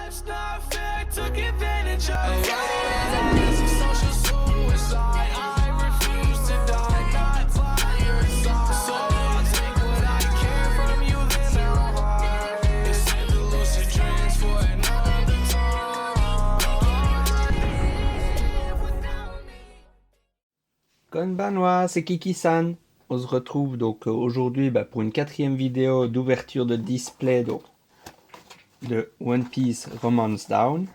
life's not fair, took advantage of. Running some social suicide. I refuse to die, not by your side. So I'll take what I can from you, then I'll hide. It's time to lucid dreams for another time. Konbanwa, c'est Kiki-san. On se retrouve donc aujourd'hui pour une 4e vidéo d'ouverture de display donc, de One Piece Romance Down.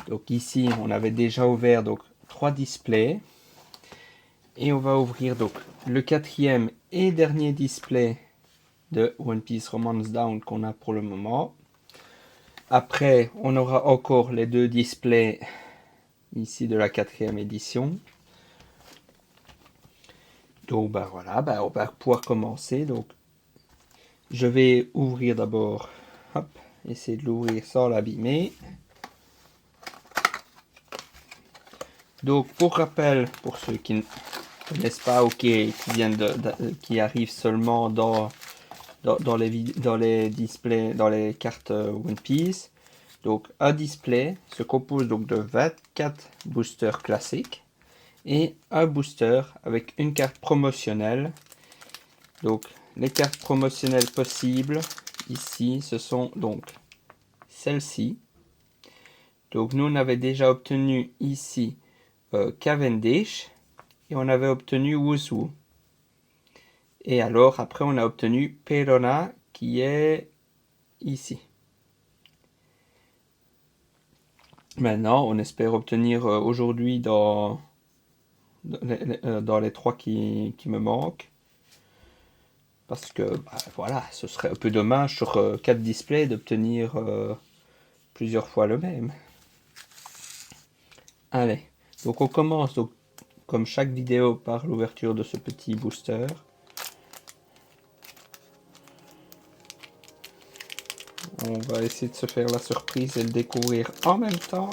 Donc ici, on avait déjà ouvert donc 3 displays. Et on va ouvrir donc le 4e et dernier display de One Piece Romance Down qu'on a pour le moment. Après, on aura encore les 2 displays ici de la 4e édition. Donc voilà, on va pouvoir commencer. Donc je vais ouvrir d'abord, hop, essayer de l'ouvrir sans l'abîmer. Donc pour rappel, pour ceux qui ne connaissent pas ou qui arrivent seulement dans les displays, dans les cartes One Piece. Donc un display se compose donc de 24 boosters classiques et un booster avec une carte promotionnelle. Donc les cartes promotionnelles possibles ici, ce sont donc celles-ci. Donc nous on avait déjà obtenu ici Cavendish et on avait obtenu Wuzu. Et alors après on a obtenu Perona qui est ici. Maintenant on espère obtenir aujourd'hui dans les 3 qui me manquent. Parce que voilà, ce serait un peu dommage sur 4 displays d'obtenir plusieurs fois le même. Allez, donc on commence donc, comme chaque vidéo par l'ouverture de ce petit booster. On va essayer de se faire la surprise et le découvrir en même temps.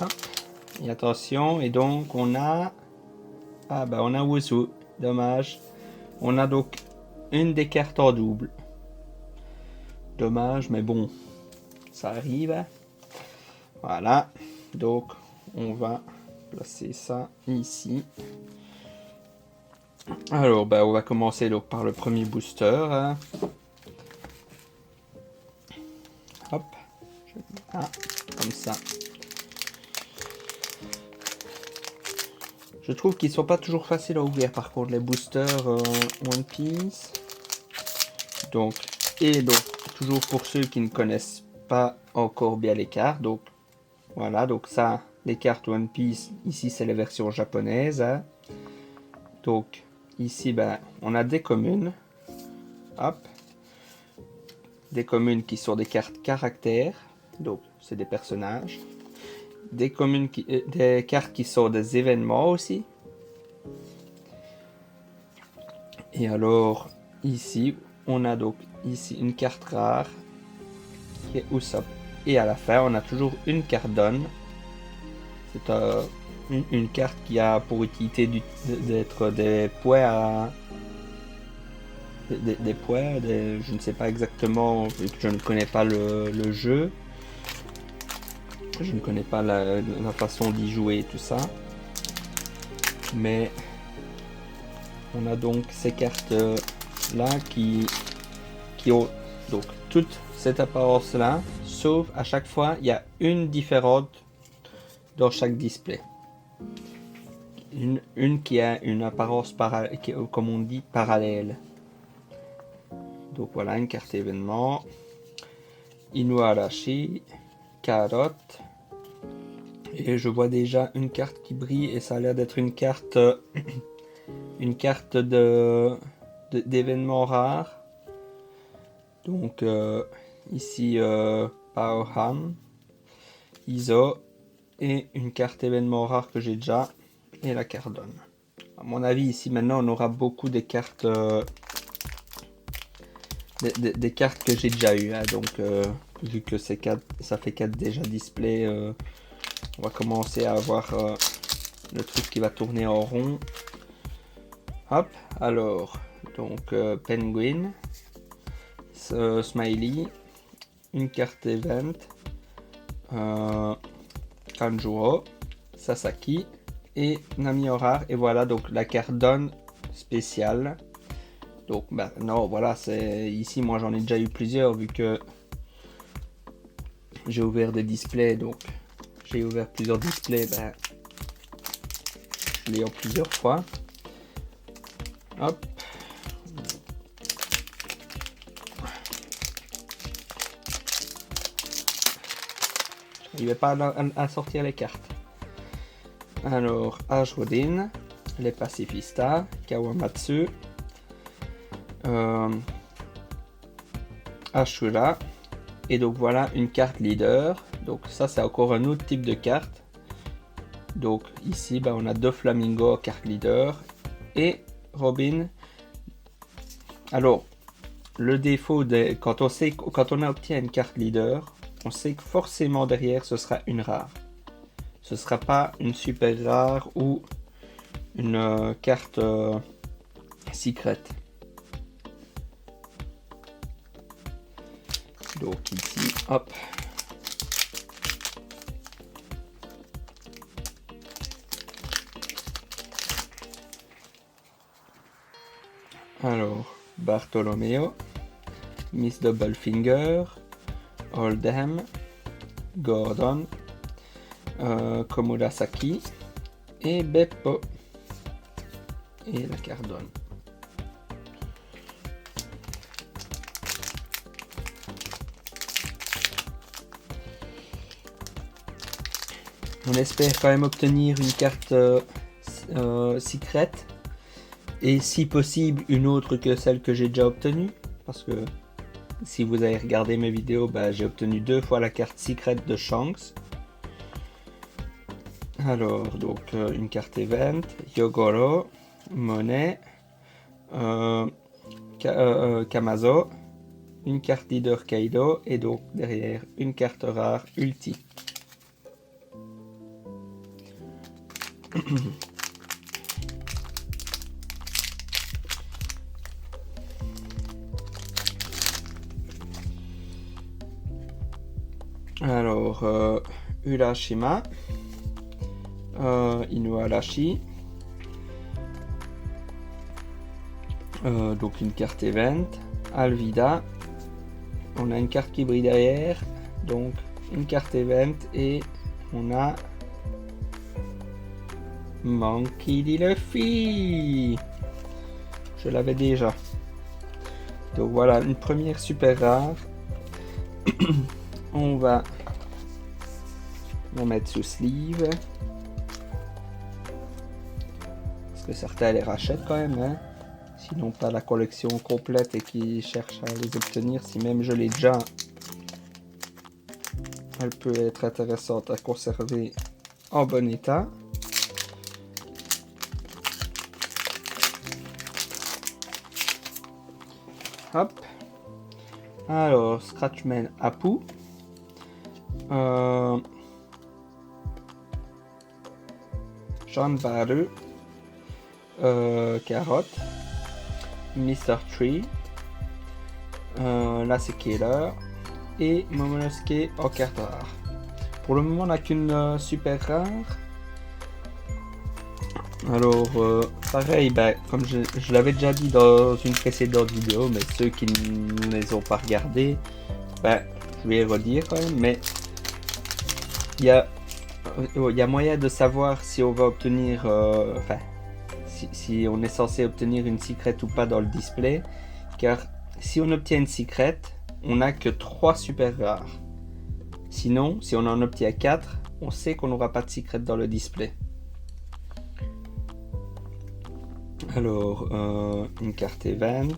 Hop. Et attention, et donc on a... on a Wuzu, dommage. On a donc une des cartes en double. Dommage, mais bon, ça arrive. Voilà, donc on va placer ça ici. Alors, on va commencer donc par le premier booster. Hein. Hop, comme ça. Je trouve qu'ils sont pas toujours faciles à ouvrir par contre les boosters One Piece. Donc toujours pour ceux qui ne connaissent pas encore bien les cartes. Donc voilà, donc ça, les cartes One Piece, ici c'est les versions japonaises. Hein. Donc ici on a des communes. Hop. Des communes qui sont des cartes caractères. Donc c'est des personnages. Des cartes qui sont des événements aussi. Et alors ici on a donc ici une carte rare qui est Usopp. Et à la fin on a toujours une carte donne. C'est une carte qui a pour utilité d'être des points à... Des points, je ne sais pas exactement, vu que je ne connais pas le jeu. Je ne connais pas la façon d'y jouer et tout ça. Mais on a donc ces cartes là qui ont donc toute cette apparence là, sauf à chaque fois il y a une différente dans chaque display. Une qui a une apparence comme on dit parallèle. Donc voilà une carte événement. Inuarashi, carotte. Et je vois déjà une carte qui brille et ça a l'air d'être une carte d'événements rares. Donc ici Paohan, Iso et une carte événement rare que j'ai déjà et la carte donne. À mon avis ici maintenant on aura beaucoup des cartes des cartes que j'ai déjà eu. Hein, donc vu que ça fait 4 déjà displays. On va commencer à avoir le truc qui va tourner en rond. Hop, alors, Donc Penguin, Smiley, une carte event, Kanjuro, Sasaki et Namiora. Et voilà donc la carte Dawn spéciale. Donc non, voilà, c'est ici moi j'en ai déjà eu plusieurs vu que j'ai ouvert des displays, donc j'ai ouvert plusieurs displays, je l'ai en plusieurs fois. Hop. J'arrivais pas à sortir les cartes. Alors, Ashrodin, les pacifistas, Kawamatsu, Ashura, et donc voilà une carte leader. Donc ça c'est encore un autre type de carte. Donc ici on a deux flamingos carte leader et Robin. Alors le défaut quand on obtient une carte leader, on sait que forcément derrière ce sera une rare. Ce sera pas une super rare ou une carte secret. Donc ici, hop. Alors, Bartolomeo, Miss Doublefinger, Oldham, Gordon, Komurasaki et Beppo. Et la Cardone. On espère quand même obtenir une carte secret et si possible une autre que celle que j'ai déjà obtenue, parce que si vous avez regardé mes vidéos, j'ai obtenu 2 fois la carte secret de Shanks. Alors donc une carte event, Yogoro, Monet, Kamazo, une carte leader Kaido et donc derrière une carte rare Ulti. Alors Urashima, Inuarashi, donc une carte event, Alvida, on a une carte qui brille derrière, donc une carte event et on a Monkey D. Luffy. Je l'avais déjà. Donc voilà, une première super rare. On va la mettre sous sleeve. Parce que certains les rachètent quand même, hein. Sinon pas la collection complète et qui cherchent à les obtenir. Si même je l'ai déjà, elle peut être intéressante à conserver en bon état. Hop. Alors, Scratchman Apu. John Baru. Carotte. Mr. Tree. Lassie Killer. Et Momonosuke en carte rare. Pour le moment, on n'a qu'une super rare. Alors, pareil, comme je l'avais déjà dit dans une précédente vidéo, mais ceux qui ne les ont pas regardés, je vais redire quand même, mais il y a moyen de savoir si on va obtenir, si on est censé obtenir une secret ou pas dans le display, car si on obtient une secret, on n'a que 3 super rares. Sinon, si on en obtient 4, on sait qu'on n'aura pas de secret dans le display. Alors, une carte event.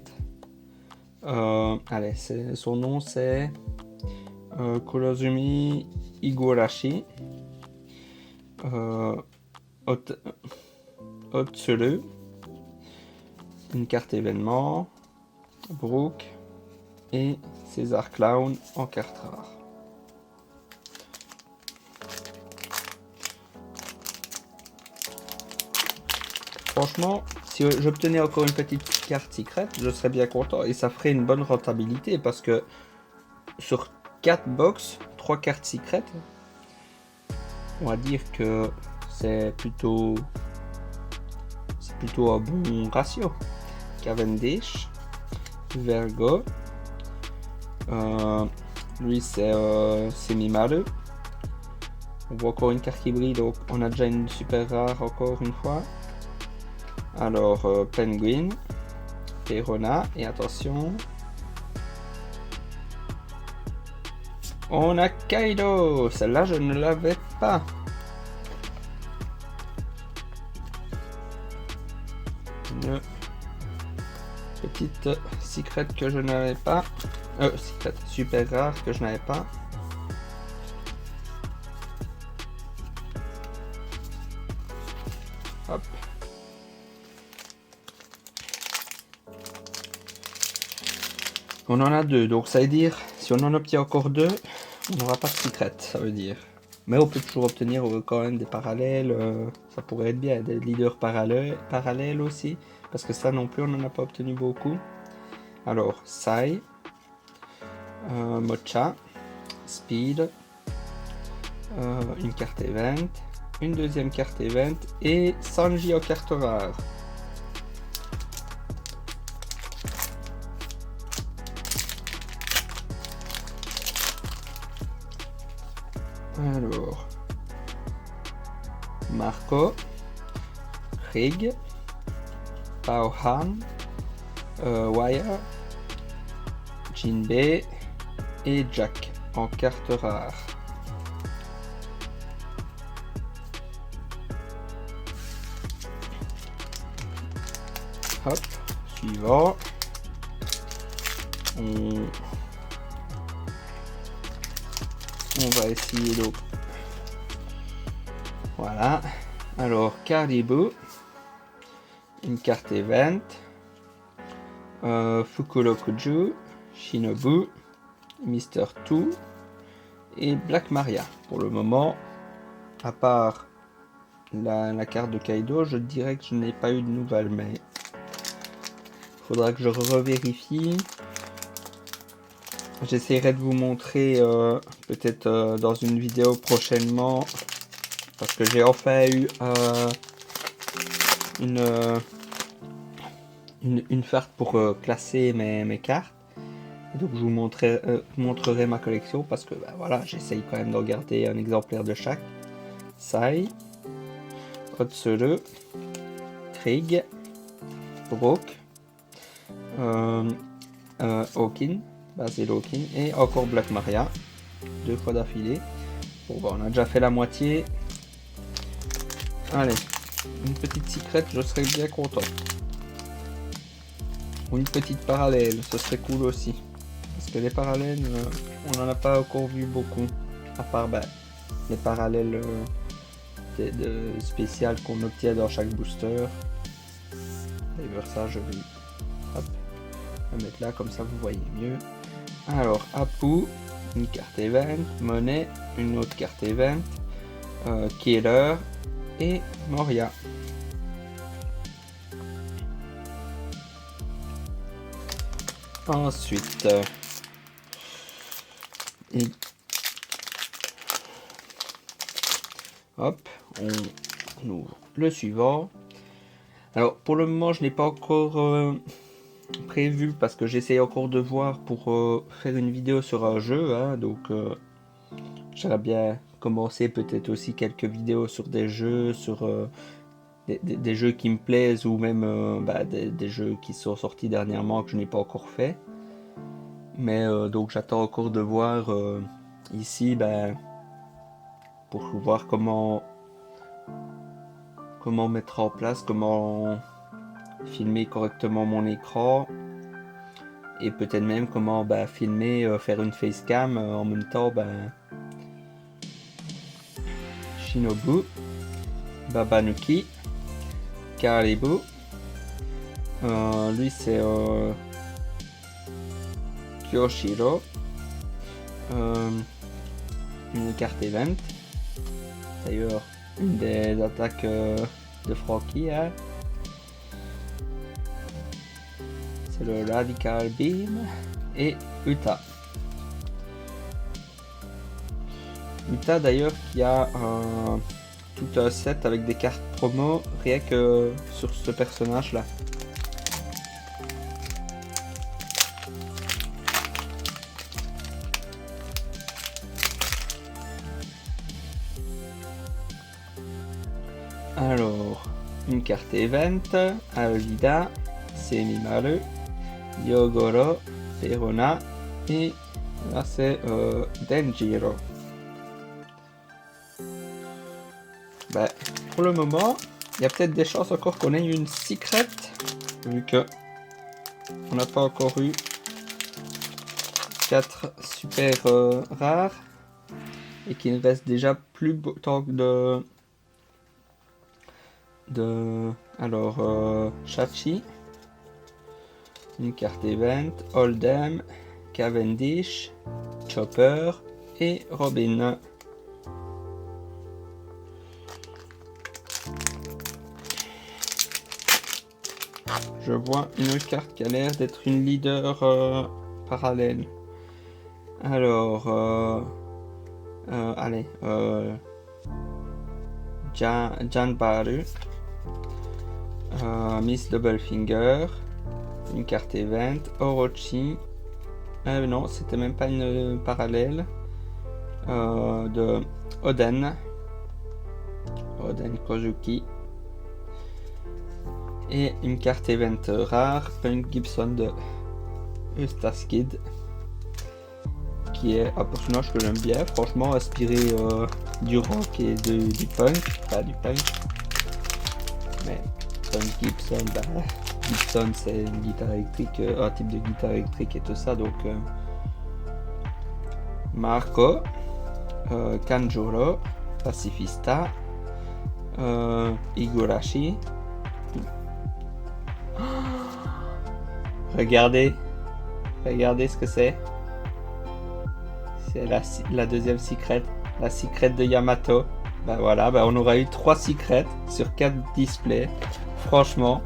Allez, son nom c'est Kurozumi Igorashi. Otsuru. Une carte événement. Brooke. Et César Clown en carte rare. Franchement, si j'obtenais encore une petite carte secret, je serais bien content et ça ferait une bonne rentabilité parce que sur 4 box, 3 cartes secret, on va dire que c'est plutôt un bon ratio. Cavendish, Vergo, lui c'est semi-maleux. On voit encore une carte qui brille, donc on a déjà une super rare encore une fois. Alors Penguin, Perona, et attention, on a Kaido. Celle-là je ne l'avais pas. Une petite secret que je n'avais pas. Secret super rare que je n'avais pas. Hop. On en a 2, donc ça veut dire, si on en obtient encore 2, on n'aura pas de secret, ça veut dire. Mais on peut toujours obtenir quand même des parallèles, ça pourrait être bien, des leaders parallèles aussi, parce que ça non plus on n'en a pas obtenu beaucoup. Alors, Sai, Mocha, Speed, une carte event, une deuxième carte event et Sanji en carte rare. Alors, Marco, Rig, Paohan, Wire, Jinbei et Jack en carte rare. Hop, suivant. On va essayer donc. Voilà. Alors, Caribou, une carte event, Fukurokuju, Shinobu, Mr. 2 et Black Maria. Pour le moment, à part la carte de Kaido, je dirais que je n'ai pas eu de nouvelles, mais faudra que je revérifie. J'essaierai de vous montrer peut-être dans une vidéo prochainement, parce que j'ai enfin eu une carte pour classer mes cartes. Et donc je vous montrerai ma collection, parce que bah, voilà, j'essaye quand même de regarder un exemplaire de chaque. Sai, Otsuru, Trig, Brook, Hawkin, Basil Hawkin et encore Black Maria, 2 fois d'affilée. Bon bah on a déjà fait la moitié. Allez, une petite secret, je serais bien content. Ou une petite parallèle, ce serait cool aussi. Parce que les parallèles, on n'en a pas encore vu beaucoup. À part bah, les parallèles de spéciales qu'on obtient dans chaque booster. D'ailleurs ça je vais hop, la mettre là, comme ça vous voyez mieux. Alors Apu, une carte event, Monet, une autre carte event, Killer et Moria. Ensuite, hop, on ouvre le suivant. Alors pour le moment je n'ai pas encore prévu, parce que j'essaye encore de voir pour faire une vidéo sur un jeu, hein, donc j'aimerais bien commencer peut-être aussi quelques vidéos sur des jeux, sur des jeux qui me plaisent, ou même bah, des jeux qui sont sortis dernièrement que je n'ai pas encore fait. Mais donc j'attends encore de voir ici ben, pour voir comment mettre en place, comment filmer correctement mon écran, et peut-être même comment bah, filmer, faire une facecam en même temps. Ben, Shinobu, Babanuki, Caribou, lui c'est Kyoshiro, une carte event, d'ailleurs une des attaques de Franky, hein. c'est le Radical Beam. Et Uta. Uta d'ailleurs qui a tout un set avec des cartes promo rien que sur ce personnage là. Alors, une carte event, Alvida, Semimaru, Yogoro, Perona et là c'est Denjiro. Ben, pour le moment, il y a peut-être des chances encore qu'on ait une secret, vu que on n'a pas encore eu 4 super rares et qu'il ne reste déjà plus tant que alors Chachi, une carte event, Oldham, Cavendish, Chopper et Robin. Je vois une carte qui a l'air d'être une leader parallèle. Alors, allez, Janbaru, Miss Doublefinger, une carte event, Orochi, non, c'était même pas une parallèle, de Oden Kozuki, et une carte event rare, Punk Gibson de Eustace Kid, qui est un personnage que j'aime bien, franchement inspiré du rock et du punk, pas du punk, mais Punk Gibson, Gibson c'est une guitare électrique, un type de guitare électrique et tout ça, donc Marco, Kanjuro, Pacifista, Higurashi. Regardez ce que c'est. C'est la deuxième secret, la secret de Yamato. Ben voilà, on aura eu 3 secrets sur 4 displays, franchement,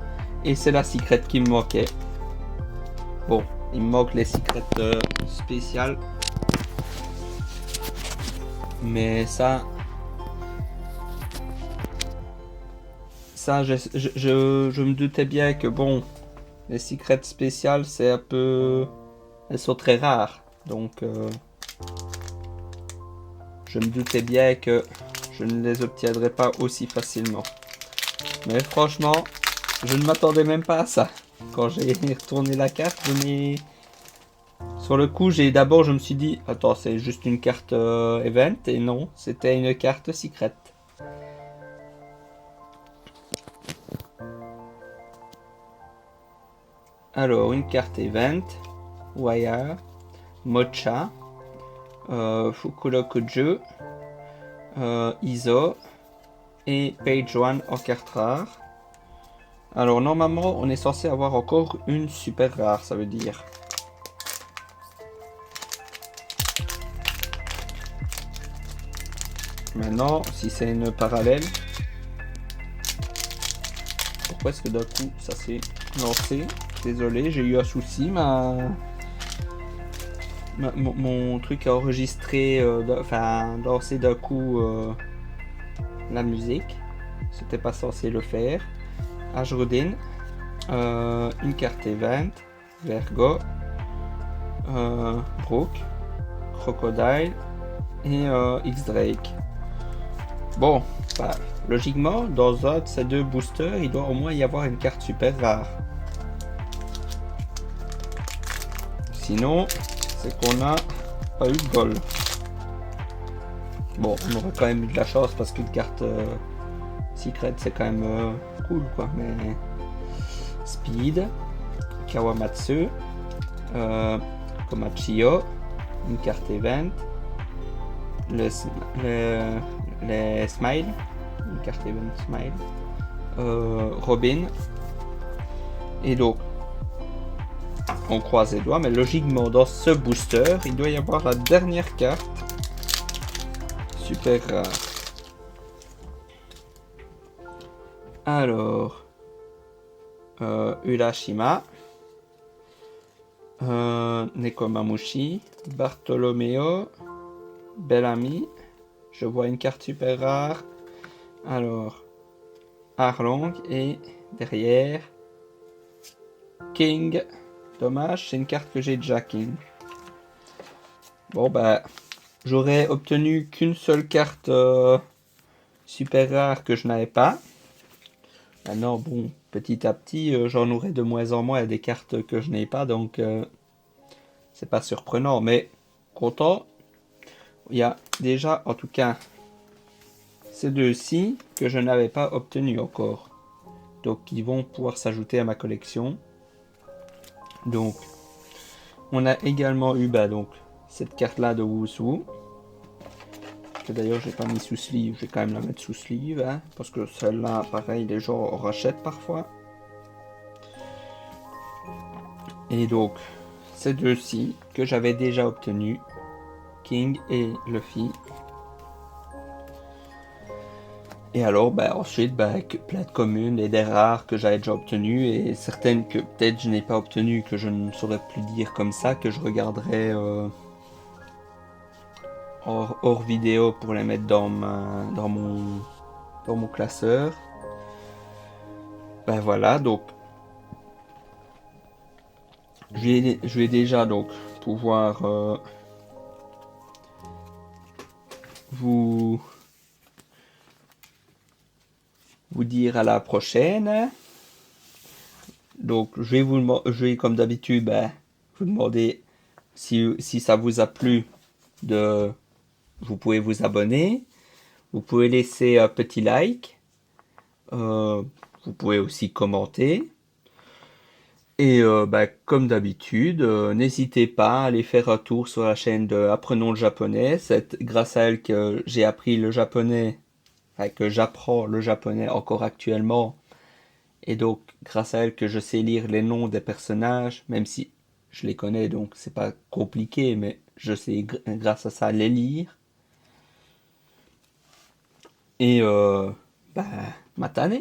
et c'est la secret qui me manquait. Bon, il me manque les secrets spéciales, mais ça je me doutais bien que bon, les secrets spéciales c'est un peu, elles sont très rares, donc je me doutais bien que je ne les obtiendrais pas aussi facilement. Mais franchement, je ne m'attendais même pas à ça. Quand j'ai retourné la carte, sur le coup, d'abord je me suis dit, attends, c'est juste une carte event, et non, c'était une carte secret. Alors, une carte event, Wire, Mocha, Fukurokuju, Iso et Page 1 en carte rare. Alors normalement on est censé avoir encore une super rare, ça veut dire. Maintenant si c'est une parallèle, pourquoi est-ce que d'un coup ça s'est lancé? Désolé, j'ai eu un souci, mon truc a enregistré, lancé d'un coup la musique. C'était pas censé le faire. Ajrudin, une carte event, Vergo, Brook, Crocodile et X-Drake. Bon, logiquement, dans un de ces 2 boosters, il doit au moins y avoir une carte super rare. Sinon, c'est qu'on n'a pas eu de bol. Bon, on aurait quand même eu de la chance parce qu'une carte secret c'est quand même cool quoi. Mais Speed, Kawamatsu, Komachiyo, une carte event, les Smile, une carte event Smile, Robin, et donc on croise les doigts, mais logiquement dans ce booster il doit y avoir la dernière carte super rare. Alors Urashima, Nekomamushi, Bartolomeo, Bellamy. Je vois une carte super rare. Alors, Arlong et derrière King. Dommage, c'est une carte que j'ai déjà King. Bon bah, j'aurais obtenu qu'une seule carte super rare que je n'avais pas. Maintenant, bon, petit à petit, j'en aurai de moins en moins des cartes que je n'ai pas, donc c'est pas surprenant, mais content. Il y a déjà, en tout cas, ces deux-ci que je n'avais pas obtenus encore. Donc, ils vont pouvoir s'ajouter à ma collection. Donc, on a également eu donc, cette carte-là de Wusu. Que d'ailleurs, j'ai pas mis sous sleeve. Je vais quand même la mettre sous sleeve. Hein, parce que celle-là, pareil, les gens en rachètent parfois. Et donc, ces deux-ci que j'avais déjà obtenus. King et Luffy. Et alors, ensuite, plein de communes et des rares que j'avais déjà obtenues et certaines que peut-être je n'ai pas obtenues, que je ne saurais plus dire comme ça, que je regarderai hors vidéo pour les mettre dans mon classeur. Voilà, donc je vais déjà donc pouvoir vous dire à la prochaine. Donc je vais comme d'habitude vous demander si ça vous a plu vous pouvez vous abonner, vous pouvez laisser un petit like, vous pouvez aussi commenter. Et comme d'habitude, n'hésitez pas à aller faire un tour sur la chaîne de Apprenons le japonais. C'est grâce à elle que j'ai appris le japonais, que j'apprends le japonais encore actuellement. Et donc, grâce à elle que je sais lire les noms des personnages, même si je les connais, donc c'est pas compliqué, mais je sais grâce à ça les lire. Et matane.